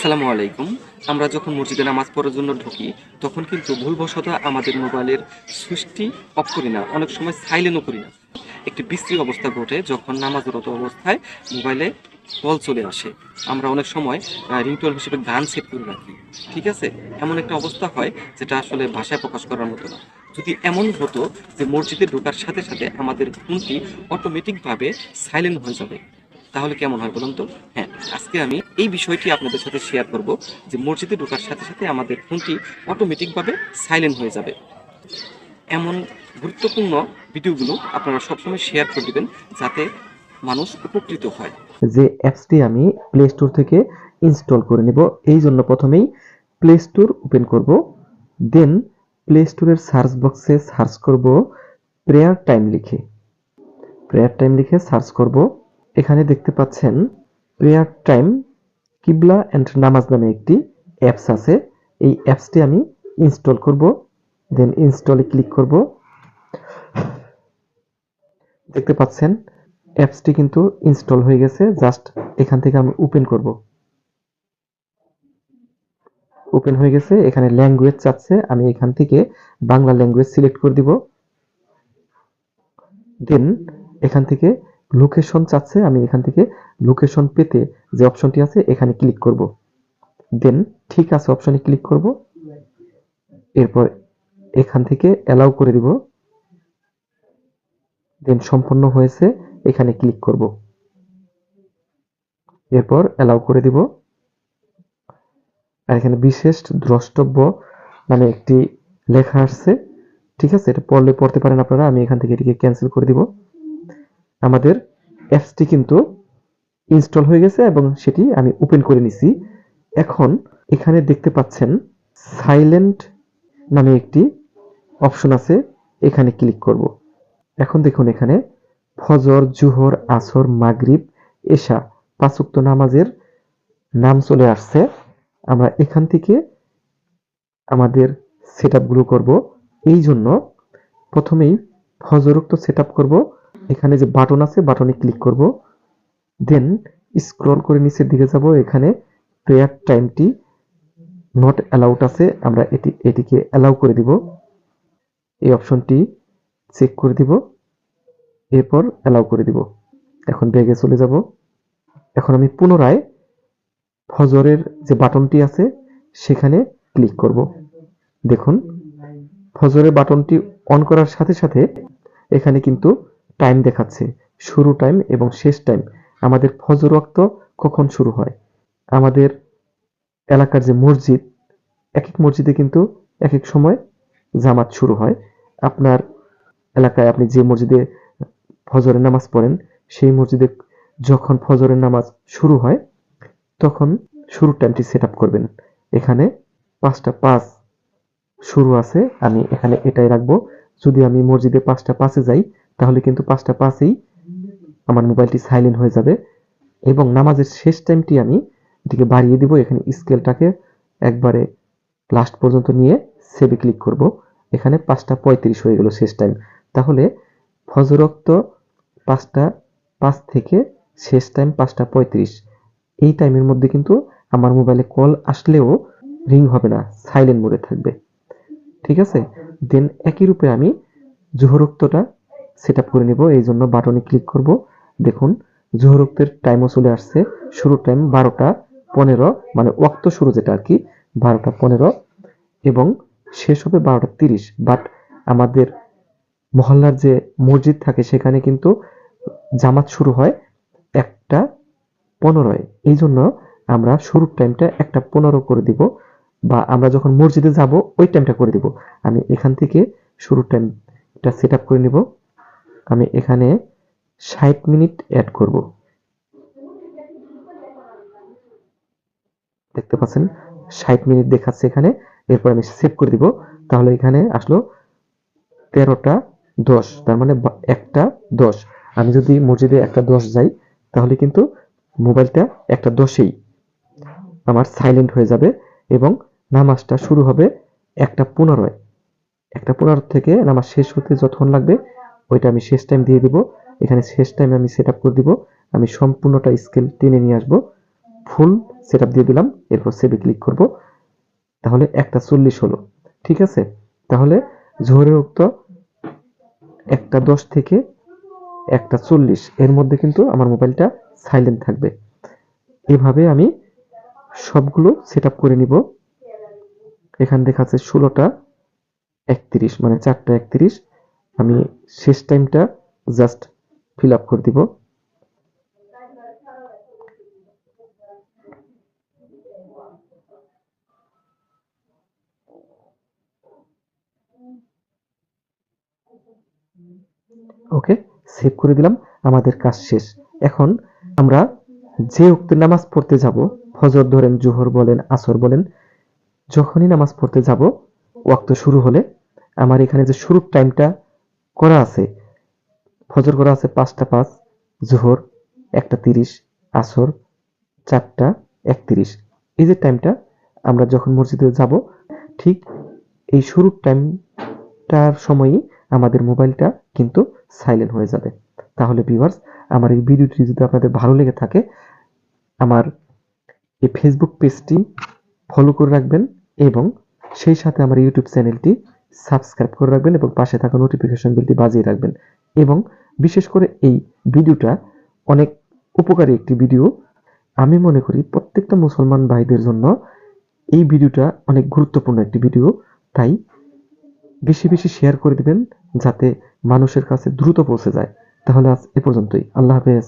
আসসালামু আলাইকুম। আমরা যখন মসজিদে নামাজ পড়ার জন্য ঢুকি, তখন কিন্তু ভুলবশত আমাদের মোবাইলের সুইচটি অফ করি না। অনেক সময় সাইলেন্টও করি না। একটি বিশ্রী অবস্থা ঘটে যখন নামাজরত অবস্থায় মোবাইলে কল চলে আসে। আমরা অনেক সময় রিংটোন হিসেবে গান সেট করে রাখি। ঠিক আছে? এমন একটা অবস্থা হয় যেটা আসলে ভাষায় প্রকাশ করার মতো না। যদি এমন হতো যে মসজিদে ঢোকার সাথে সাথে আমাদের ফোনটি অটোমেটিকভাবে সাইলেন্ট হয়ে যাবে, তাহলে কেমন হয় বলুন তো? হ্যাঁ, আজকে আমি এই বিষয়টি আপনাদের সাথে শেয়ার করব যে মসজিদে ঢোকার সাথে সাথে আমাদের ফোনটি অটোমেটিকভাবে সাইলেন্ট হয়ে যাবে। এমন গুরুত্বপূর্ণ ভিডিওগুলো আপনারা সবসময় শেয়ার করে দিবেন যাতে মানুষ উপকৃত হয়। যে অ্যাপসটি আমি প্লে স্টোর থেকে ইনস্টল করে নেব, এই জন্য প্রথমেই প্লে স্টোর ওপেন করব। দেন প্লে স্টোরের সার্চ বক্সে সার্চ করব প্রেয়ার টাইম লিখে। প্রেয়ার টাইম লিখে সার্চ করব। এখানে দেখতে পাচ্ছেন প্রেয়ার টাইম কিবলা অ্যান্ড নামাজ নামে একটি অ্যাপস আছে। এই অ্যাপসটি আমি ইনস্টল করব। দেন ইনস্টলে ক্লিক করব। দেখতে পাচ্ছেন অ্যাপসটি কিন্তু ইনস্টল হয়ে গেছে। জাস্ট এখান থেকে আমি ওপেন করব। ওপেন হয়ে গেছে। এখানে ল্যাঙ্গুয়েজ চাচ্ছে, আমি এখান থেকে বাংলা ল্যাঙ্গুয়েজ সিলেক্ট করে দিব। দেন এখান থেকে লোকেশন চাচ্ছে, আমি এখান থেকে লোকেশন পেতে যে অপশনটি আছে এখানে ক্লিক করব। দেন ঠিক আছে অপশনে ক্লিক করব। এরপর এখান থেকে অ্যালাউ করে দিব। দেন সম্পন্ন হয়েছে, এখানে ক্লিক করব। এরপর অ্যালাউ করে দিব। আর এখানে বিশেষ দ্রষ্টব্য মানে একটি লেখা আসছে। ঠিক আছে, এটা পড়লে পড়তে পারেন আপনারা। আমি এখান থেকে এটিকে ক্যান্সেল করে দিব। আমাদের অ্যাপসটি কিন্তু ইনস্টল হয়ে গেছে এবং সেটি আমি ওপেন করে নিছি। এখন এখানে দেখতে পাচ্ছেন সাইলেন্ট নামে একটি অপশন আছে, এখানে ক্লিক করব। এখন দেখুন এখানে ফজর, জুহর, আসর, মাগরিব, এশা ৫ ওয়াক্ত নামাজের নাম চলে আসছে। আমরা এখান থেকে আমাদের সেটআপগুলো করব। এই জন্য প্রথমেই ফজরোক্ত সেটআপ করব। এখানে যে বাটন আছে বাটনে ক্লিক করব। দেন স্ক্রল করে নিচের দিকে যাব। এখানে প্রেয়ার টাইমটি নট অ্যালাউড আছে, আমরা এটিকে অ্যালাউ করে দিব। এই অপশনটি চেক করে দিব। এরপর অ্যালাউ করে দিব। এখন ব্যাগে চলে যাব। এখন আমি পুনরায় ফজরের যে বাটনটি আছে সেখানে ক্লিক করব। দেখুন ফজরের বাটনটি অন করার সাথে সাথে এখানে কিন্তু টাইম দেখাচ্ছে, শুরু টাইম এবং শেষ টাইম। আমাদের ফজর ওয়াক্ত কখন শুরু হয়, আমাদের এলাকার যে মসজিদ, এক এক মসজিদে কিন্তু এক এক সময় জামাত শুরু হয়। আপনার এলাকায় আপনি যে মসজিদে ফজরের নামাজ পড়েন সেই মসজিদে যখন ফজরের নামাজ শুরু হয় তখন শুরুর টাইমটি সেট আপ করবেন। এখানে ৫টা ৫ শুরু আছে, আমি এখানে এটাই রাখবো। যদি আমি মসজিদে ৫টা ৫-এ যাই তাহলে কিন্তু ৫টা ৫-এই আমার মোবাইলটি সাইলেন্ট হয়ে যাবে। এবং নামাজের শেষ টাইমটি আমি এটিকে বাড়িয়ে দিব। এখানে স্কেলটাকে একবারে লাস্ট পর্যন্ত নিয়ে সেভে ক্লিক করব। এখানে ৫টা ৩৫ হয়ে গেল শেষ টাইম। তাহলে ফজরোক্ত ৫টা ৫ থেকে শেষ টাইম ৫টা ৩৫, এই টাইমের মধ্যে কিন্তু আমার মোবাইলে কল আসলেও রিং হবে না, সাইলেন্ট মোডে থাকবে। ঠিক আছে? দেন একই রূপে আমি জোহরোক্তটা সেট আপ করে নিব। এই জন্য বাটনে ক্লিক করব। দেখুন জোহরোক্তের টাইমও চলে আসছে। শুরুর টাইম ১২টা ১৫, মানে ওয়াক্ত শুরু যেটা আর কি ১২টা ১৫, এবং শেষ হবে ১২টা ৩০। বাট আমাদের মহল্লার যে মসজিদ থাকে সেখানে কিন্তু জামাত শুরু হয় ১টা ১৫-এ। এই জন্য আমরা শুরুর টাইমটা ১টা ১৫ করে দিব, বা আমরা যখন মসজিদে যাব ওই টাইমটা করে দিব। আমি এখান থেকে শুরুর টাইমটা সেট আপ করে নিব। আমি এখানে ৬০ মিনিট অ্যাড করব। দেখতে পাচ্ছেন ৬০ মিনিট দেখাচ্ছে এখানে। এরপর আমি সেভ করে দিব। তাহলে এখানে আসলো ১৩টা ১০, তার মানে ১টা ১০। আমি যদি মসজিদে ১টা ১০ যাই তাহলে কিন্তু মোবাইলটা ১টা ১০-এই আমার সাইলেন্ট হয়ে যাবে এবং নামাজটা শুরু হবে ১টা ১৫-এ। ১টা ১৫ থেকে নামাজ শেষ হতে যতক্ষণ লাগবে ওইটা আমি শেষ টাইম দিয়ে দিব। এখানে শেষ টাইম আমি সেট আপ করে দিব। আমি সম্পূর্ণটা স্কেল টেনে নিয়ে আসবো। ফুল সেটআপ দিয়ে দিলাম, এরপর সেভে ক্লিক করব। তাহলে 1:40 হলো। ঠিক আছে, তাহলে জোহরের ওয়াক্ত 1:10 থেকে 1:40 এর মধ্যে কিন্তু আমার মোবাইলটা সাইলেন্ট থাকবে। এভাবে আমি সবগুলো সেটআপ করে নিব। এখানে দেখাচ্ছে 16:31 মানে 4:31। আমি শেষ টাইমটা জাস্ট ফিল আপ করে দিব। ওকে, সেভ করে দিলাম। আমাদের কাজ শেষ। এখন আমরা যে ওয়াক্তে নামাজ পড়তে যাব, ফজর ধরেন, জোহর বলেন, আসর বলেন, যখনই নামাজ পড়তে যাব ওয়াক্ত শুরু হলে আমার এখানে যে শুরুর টাইমটা করা আছে, ফজর করা আছে 5:05, জোহর 1:30, আসর 4:31। এই যে টাইমটা আমরা যখন মসজিদে যাব, ঠিক এই শুরুর টাইমটার সময়ই আমাদের মোবাইলটা কিন্তু সাইলেন্ট হয়ে যাবে। তাহলে ভিউয়ার্স, আমার এই ভিডিওটি যদি আপনাদের ভালো লেগে থাকে, আমার এই ফেসবুক পেজটি ফলো করে রাখবেন এবং সেই সাথে আমার ইউটিউব চ্যানেলটি সাবস্ক্রাইব করে রাখবেন এবং পাশে থাকা নোটিফিকেশন বেলটি বাজিয়ে রাখবেন। এবং বিশেষ করে এই ভিডিওটা অনেক উপকারী একটি ভিডিও। আমি মনে করি প্রত্যেকটা মুসলমান ভাইদের জন্য এই ভিডিওটা অনেক গুরুত্বপূর্ণ একটি ভিডিও। তাই বেশি বেশি শেয়ার করে দিবেন যাতে মানুষের কাছে দ্রুত পৌঁছে যায়। তাহলে আজ এ পর্যন্তই। আল্লাহ হাফেজ।